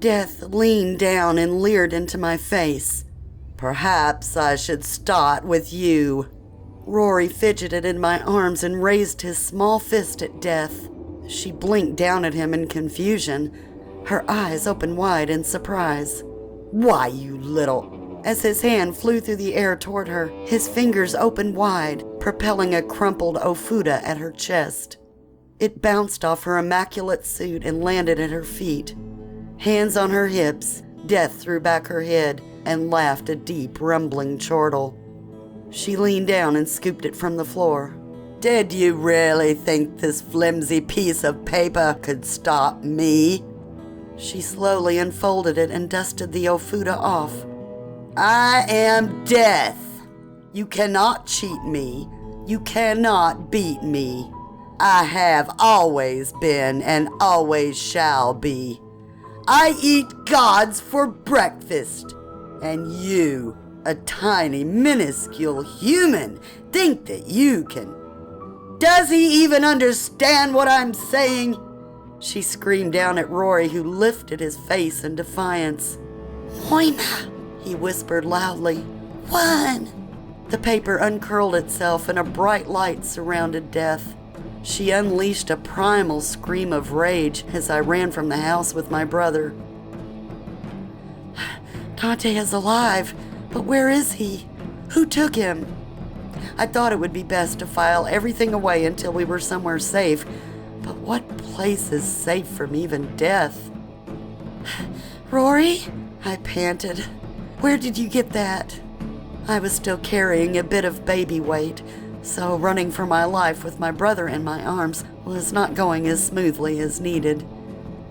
Death leaned down and leered into my face. "Perhaps I should start with you." Rory fidgeted in my arms and raised his small fist at Death. She blinked down at him in confusion, her eyes open wide in surprise. "Why, you little—" As his hand flew through the air toward her, his fingers opened wide, propelling a crumpled ofuda at her chest. It bounced off her immaculate suit and landed at her feet. Hands on her hips, Death threw back her head and laughed a deep, rumbling chortle. She leaned down and scooped it from the floor. "Did you really think this flimsy piece of paper could stop me?" She slowly unfolded it and dusted the ofuda off. "I am Death. You cannot cheat me. You cannot beat me. I have always been and always shall be. I eat gods for breakfast. And you, a tiny, minuscule human, think that you can... Does he even understand what I'm saying?" She screamed down at Rory, who lifted his face in defiance. "Moira," he whispered loudly. "One!" The paper uncurled itself and a bright light surrounded Death. She unleashed a primal scream of rage as I ran from the house with my brother. "Dante is alive, but where is he? Who took him?" I thought it would be best to file everything away until we were somewhere safe, but what place is safe from even death? "Rory?" I panted. "Where did you get that?" I was still carrying a bit of baby weight, so running for my life with my brother in my arms was not going as smoothly as needed.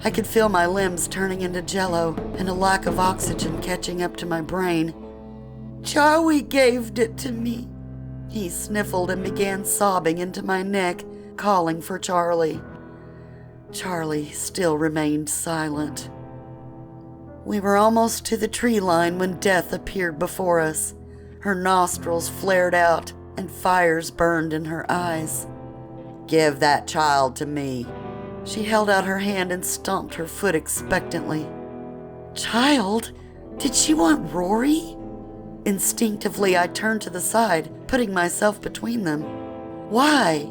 I could feel my limbs turning into jello and a lack of oxygen catching up to my brain. "Joey gave it to me." He sniffled and began sobbing into my neck, calling for Charlie. Charlie still remained silent. We were almost to the tree line when Death appeared before us. Her nostrils flared out and fires burned in her eyes. "Give that child to me." She held out her hand and stomped her foot expectantly. "Child? Did she want Rory?" Instinctively, I turned to the side, putting myself between them. "Why?"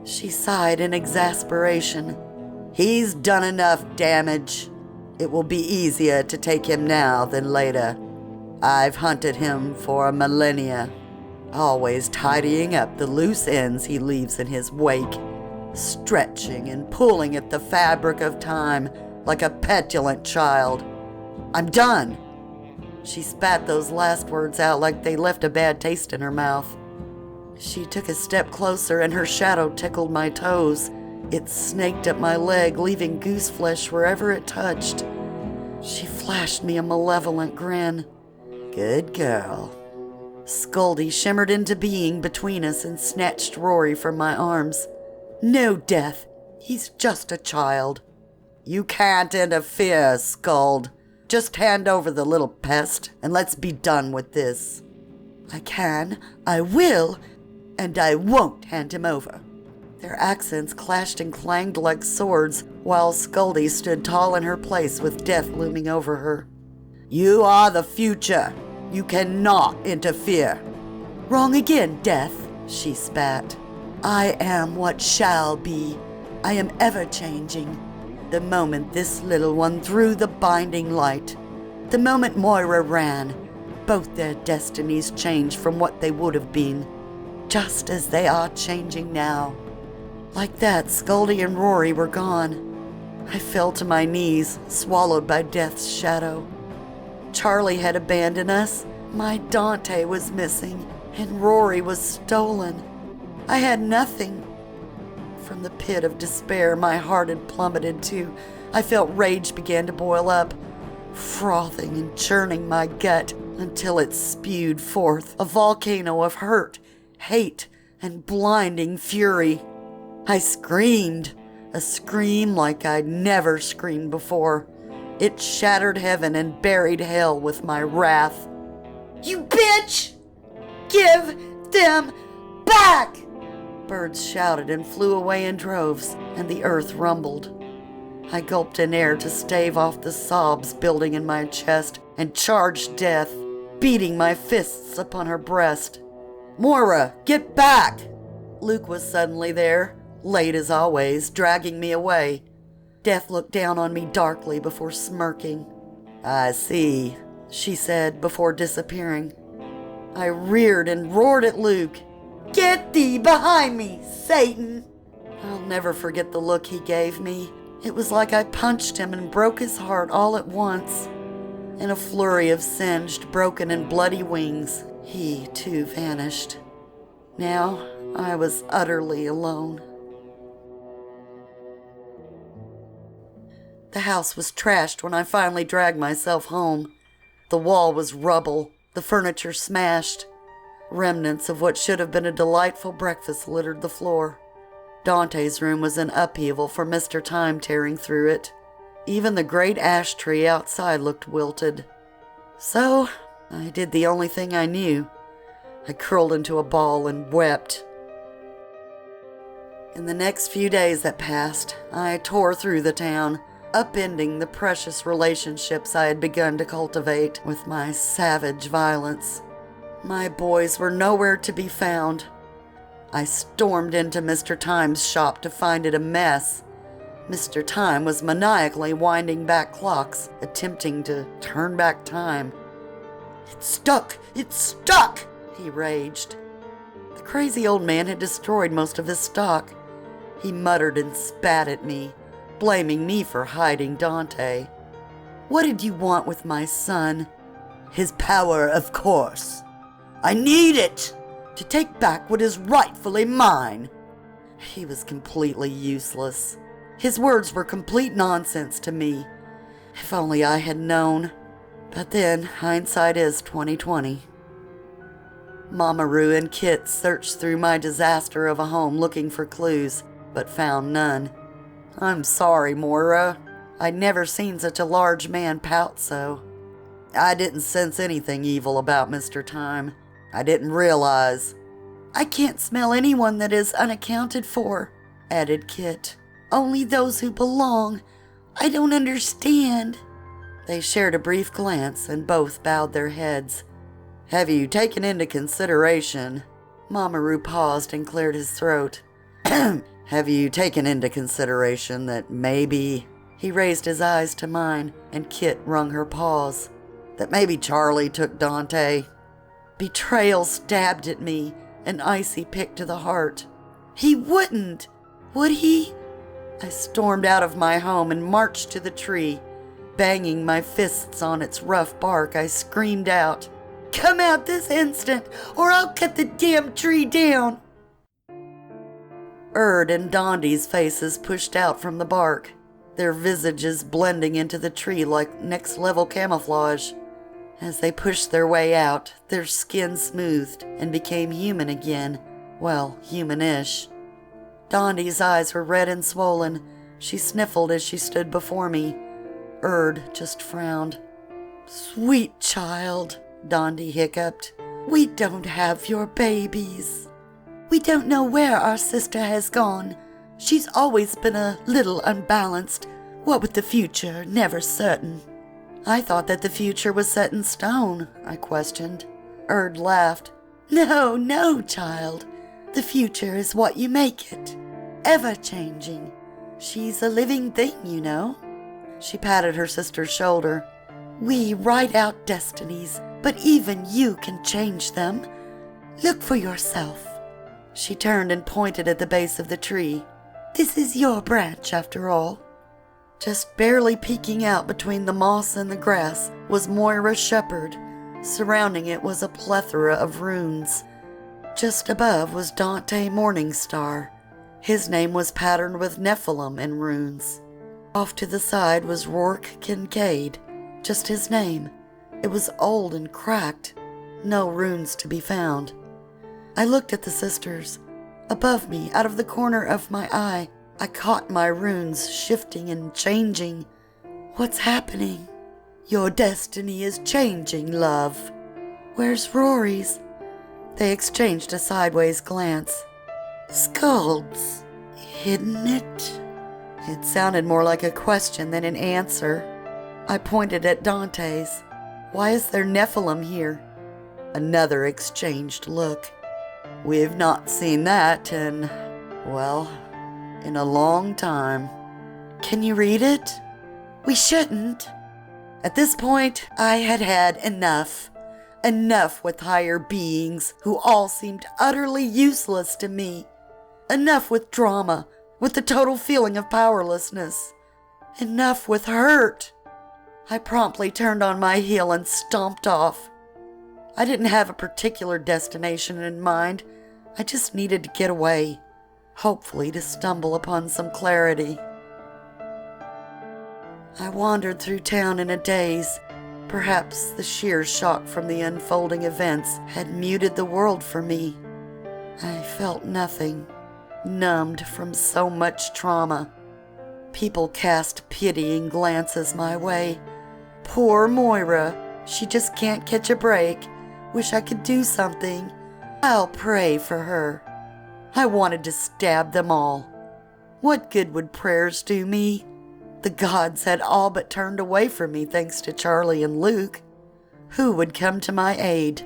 She sighed in exasperation. "He's done enough damage. It will be easier to take him now than later. I've hunted him for a millennia, always tidying up the loose ends he leaves in his wake, stretching and pulling at the fabric of time like a petulant child. I'm done." She spat those last words out like they left a bad taste in her mouth. She took a step closer and her shadow tickled my toes. It snaked up my leg, leaving goose flesh wherever it touched. She flashed me a malevolent grin. "Good girl." Scoldy shimmered into being between us and snatched Rory from my arms. "No, Death. He's just a child." "You can't interfere, Scald. Just hand over the little pest and let's be done with this." "I can, I will, and I won't hand him over." Their accents clashed and clanged like swords, while Scoldy stood tall in her place with death looming over her. "You are the future. You cannot interfere." "Wrong again, Death," she spat. "I am what shall be. I am ever-changing. The moment this little one threw the binding light, the moment Moira ran, both their destinies changed from what they would have been, just as they are changing now." Like that, Scoldy and Rory were gone. I fell to my knees, swallowed by Death's shadow. Charlie had abandoned us, my Dante was missing, and Rory was stolen. I had nothing. From the pit of despair, my heart had plummeted too. I felt rage began to boil up, frothing and churning my gut until it spewed forth a volcano of hurt, hate, and blinding fury. I screamed, a scream like I'd never screamed before. It shattered heaven and buried hell with my wrath. "You bitch! Give them back!" Birds shouted and flew away in droves, and the earth rumbled. I gulped in air to stave off the sobs building in my chest and charged death, beating my fists upon her breast. "Moira, get back!" Luke was suddenly there, late as always, dragging me away. Death looked down on me darkly before smirking. "I see," she said before disappearing. I reared and roared at Luke. "Get thee behind me, Satan!" I'll never forget the look he gave me. It was like I punched him and broke his heart all at once. In a flurry of singed, broken, and bloody wings, he too vanished. Now I was utterly alone. The house was trashed when I finally dragged myself home. The wall was rubble, the furniture smashed. Remnants of what should have been a delightful breakfast littered the floor. Dante's room was in upheaval from Mr. Time tearing through it. Even the great ash tree outside looked wilted. So I did the only thing I knew. I curled into a ball and wept. In the next few days that passed, I tore through the town, upending the precious relationships I had begun to cultivate with my savage violence. My boys were nowhere to be found. I stormed into Mr. Time's shop to find it a mess. Mr. Time was maniacally winding back clocks, attempting to turn back time. "It's stuck! It's stuck!" he raged. The crazy old man had destroyed most of his stock. He muttered and spat at me, blaming me for hiding Dante. "What did you want with my son?" "His power, of course. I need it to take back what is rightfully mine." He was completely useless. His words were complete nonsense to me. If only I had known. But then, hindsight is 20/20. Mamaru and Kit searched through my disaster of a home looking for clues, but found none. "I'm sorry, Moira. I'd never seen such a large man pout so. I didn't sense anything evil about Mr. Time. I didn't realize." "I can't smell anyone that is unaccounted for," added Kit. "Only those who belong. I don't understand." They shared a brief glance and both bowed their heads. "Have you taken into consideration—" Mamaru paused and cleared his throat. "Have you taken into consideration that maybe—" He raised his eyes to mine, and Kit wrung her paws. "That maybe Charlie took Dante?" Betrayal stabbed at me, an icy pick to the heart. "He wouldn't! Would he?" I stormed out of my home and marched to the tree. Banging my fists on its rough bark, I screamed out, "Come out this instant, or I'll cut the damn tree down!" And Dondi's faces pushed out from the bark, their visages blending into the tree like next-level camouflage. As they pushed their way out, their skin smoothed and became human again. Well, human-ish. Dondi's eyes were red and swollen. She sniffled as she stood before me. Just frowned. "Sweet child," Dondi hiccuped. "We don't have your babies. We don't know where our sister has gone. She's always been a little unbalanced. What with the future, never certain." "I thought that the future was set in stone," I questioned. Laughed. "No, no, child. The future is what you make it. Ever-changing. She's a living thing, you know." She patted her sister's shoulder. "We write out destinies, but even you can change them. Look for yourself." She turned and pointed at the base of the tree. "This is your branch, after all." Just barely peeking out between the moss and the grass was Moira's shepherd. Surrounding it was a plethora of runes. Just above was Dante Morningstar. His name was patterned with Nephilim in runes. Off to the side was Rourke Kincaid. Just his name. It was old and cracked. No runes to be found. I looked at the sisters. Above me, out of the corner of my eye, I caught my runes shifting and changing. "What's happening?" "Your destiny is changing, love." "Where's Rory's?" They exchanged a sideways glance. "Skulls, isn't it?" It sounded more like a question than an answer. I pointed at Dante's. Why is there Nephilim here? Another exchanged look. We've not seen that in a long time. Can you read it? We shouldn't. At this point, I had had enough. Enough with higher beings who all seemed utterly useless to me. Enough with drama, with the total feeling of powerlessness. Enough with hurt. I promptly turned on my heel and stomped off. I didn't have a particular destination in mind. I just needed to get away, hopefully to stumble upon some clarity. I wandered through town in a daze. Perhaps the sheer shock from the unfolding events had muted the world for me. I felt nothing, numbed from so much trauma. People cast pitying glances my way. Poor Moira, she just can't catch a break. Wish I could do something. I'll pray for her. I wanted to stab them all. What good would prayers do me? The gods had all but turned away from me thanks to Charlie and Luke. Who would come to my aid?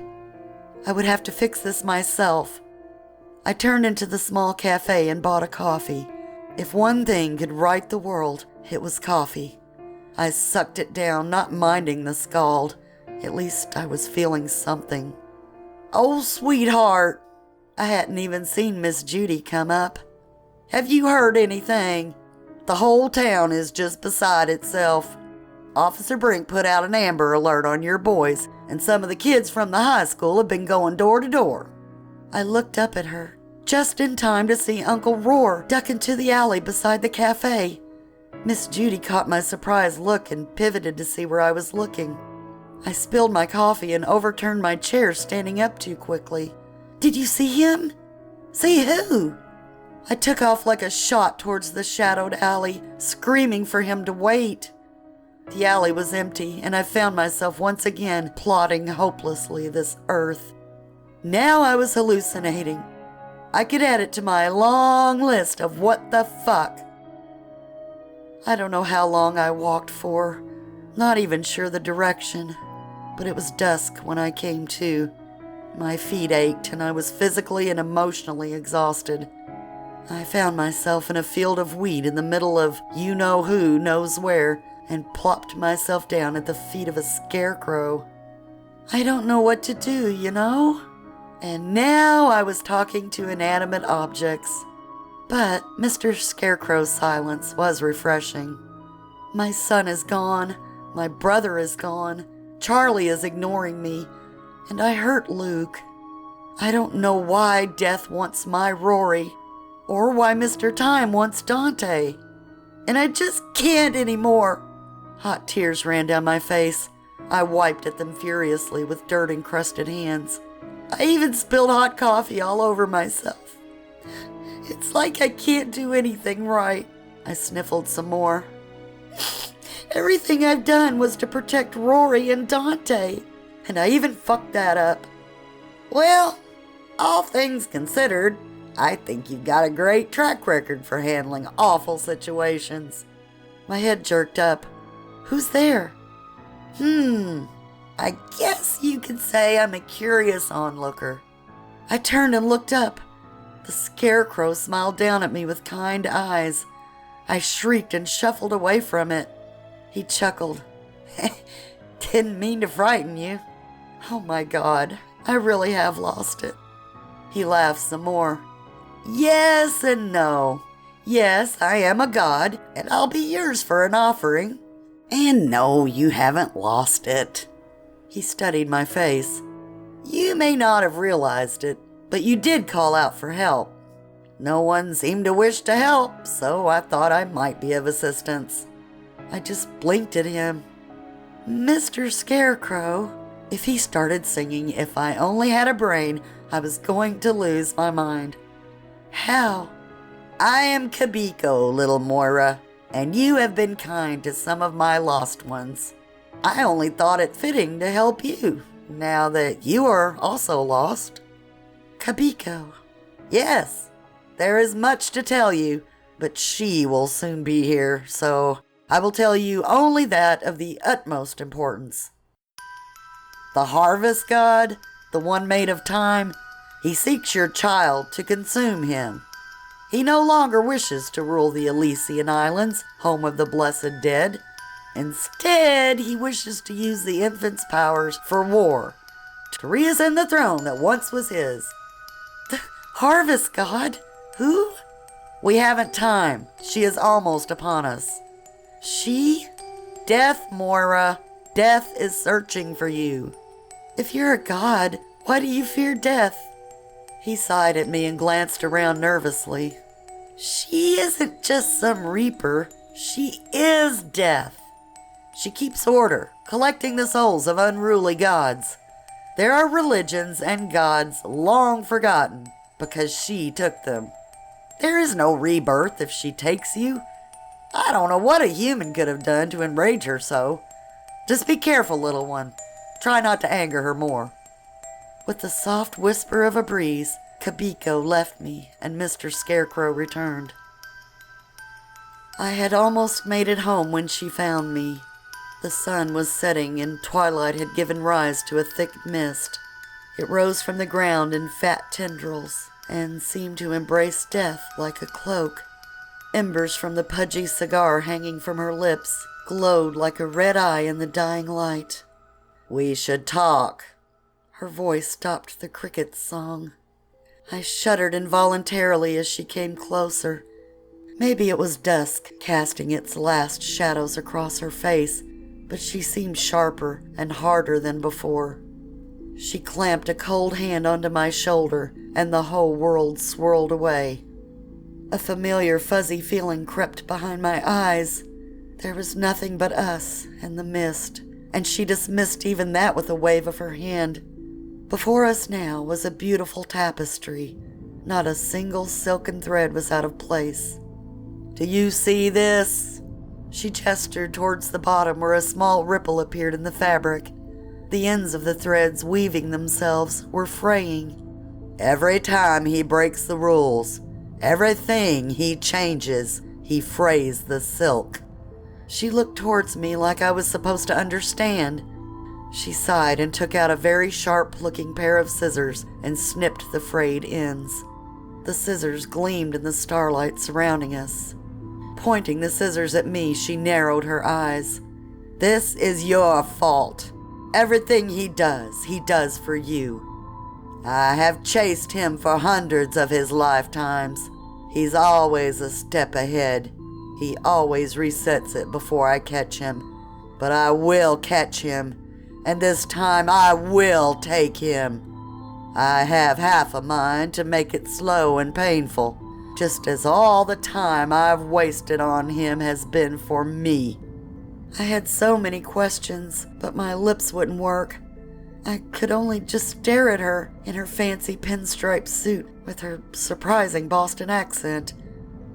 I would have to fix this myself. I turned into the small cafe and bought a coffee. If one thing could right the world, it was coffee. I sucked it down, not minding the scald. At least I was feeling something. Oh, sweetheart! I hadn't even seen Miss Judy come up. Have you heard anything? The whole town is just beside itself. Officer Brink put out an Amber Alert on your boys, and some of the kids from the high school have been going door to door. I looked up at her, just in time to see Uncle Roar duck into the alley beside the cafe. Miss Judy caught my surprised look and pivoted to see where I was looking. I spilled my coffee and overturned my chair, standing up too quickly. Did you see him? See who? I took off like a shot towards the shadowed alley, screaming for him to wait. The alley was empty, and I found myself once again plodding hopelessly this earth. Now I was hallucinating. I could add it to my long list of what the fuck. I don't know how long I walked for, not even sure the direction, but it was dusk when I came to. My feet ached, and I was physically and emotionally exhausted. I found myself in a field of wheat in the middle of you-know-who knows where, and plopped myself down at the feet of a scarecrow. I don't know what to do, you know? And now I was talking to inanimate objects. But Mr. Scarecrow's silence was refreshing. My son is gone. My brother is gone. Charlie is ignoring me. And I hurt Luke. I don't know why Death wants my Rory, or why Mr. Time wants Dante. And I just can't anymore. Hot tears ran down my face. I wiped at them furiously with dirt-encrusted hands. I even spilled hot coffee all over myself. It's like I can't do anything right. I sniffled some more. Everything I've done was to protect Rory and Dante, and I even fucked that up. Well, all things considered, I think you've got a great track record for handling awful situations. My head jerked up. Who's there? I guess you could say I'm a curious onlooker. I turned and looked up. The Scarecrow smiled down at me with kind eyes. I shrieked and shuffled away from it. He chuckled. Didn't mean to frighten you. Oh my God, I really have lost it. He laughed some more. Yes and no. Yes, I am a god, and I'll be yours for an offering. And no, you haven't lost it. He studied my face. You may not have realized it, but you did call out for help. No one seemed to wish to help, so I thought I might be of assistance. I just blinked at him. Mr. Scarecrow, if he started singing If I Only Had a Brain, I was going to lose my mind. How? I am Kabiko, little Moira, and you have been kind to some of my lost ones. I only thought it fitting to help you, now that you are also lost. Kabiko. Yes, there is much to tell you, but she will soon be here, so I will tell you only that of the utmost importance. The harvest god, the one made of time, he seeks your child to consume him. He no longer wishes to rule the Elysian Islands, home of the blessed dead. Instead, he wishes to use the infant's powers for war, to reascend the throne that once was his. The harvest god? Who? We haven't time. She is almost upon us. She? Death, Moira. Death is searching for you. If you're a god, why do you fear death? He sighed at me and glanced around nervously. She isn't just some reaper. She is death. She keeps order, collecting the souls of unruly gods. There are religions and gods long forgotten because she took them. There is no rebirth if she takes you. I don't know what a human could have done to enrage her so. Just be careful, little one. Try not to anger her more. With the soft whisper of a breeze, Kabiko left me and Mr. Scarecrow returned. I had almost made it home when she found me. The sun was setting and twilight had given rise to a thick mist. It rose from the ground in fat tendrils and seemed to embrace death like a cloak. Embers from the pudgy cigar hanging from her lips glowed like a red eye in the dying light. We should talk. Her voice stopped the cricket's song. I shuddered involuntarily as she came closer. Maybe it was dusk casting its last shadows across her face, but she seemed sharper and harder than before. She clamped a cold hand onto my shoulder, and the whole world swirled away. A familiar fuzzy feeling crept behind my eyes. There was nothing but us and the mist, and she dismissed even that with a wave of her hand. Before us now was a beautiful tapestry. Not a single silken thread was out of place. Do you see this? She gestured towards the bottom where a small ripple appeared in the fabric. The ends of the threads weaving themselves were fraying. Every time he breaks the rules, everything he changes, he frays the silk. She looked towards me like I was supposed to understand. She sighed and took out a very sharp-looking pair of scissors and snipped the frayed ends. The scissors gleamed in the starlight surrounding us. Pointing the scissors at me, she narrowed her eyes. This is your fault. Everything he does for you. I have chased him for hundreds of his lifetimes. He's always a step ahead. He always resets it before I catch him. But I will catch him, and this time I will take him. I have half a mind to make it slow and painful, just as all the time I've wasted on him has been for me. I had so many questions, but my lips wouldn't work. I could only just stare at her in her fancy pinstripe suit with her surprising Boston accent.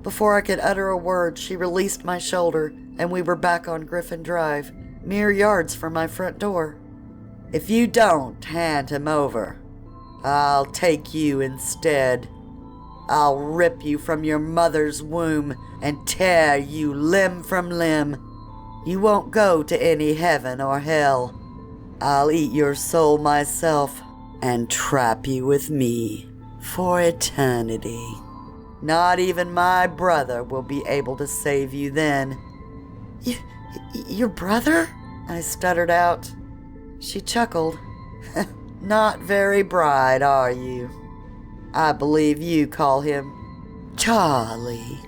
Before I could utter a word, she released my shoulder, and we were back on Griffin Drive, mere yards from my front door. If you don't hand him over, I'll take you instead. I'll rip you from your mother's womb and tear you limb from limb. You won't go to any heaven or hell. I'll eat your soul myself and trap you with me for eternity. Not even my brother will be able to save you then. Your brother? I stuttered out. She chuckled. Not very bright, are you? I believe you call him Charlie.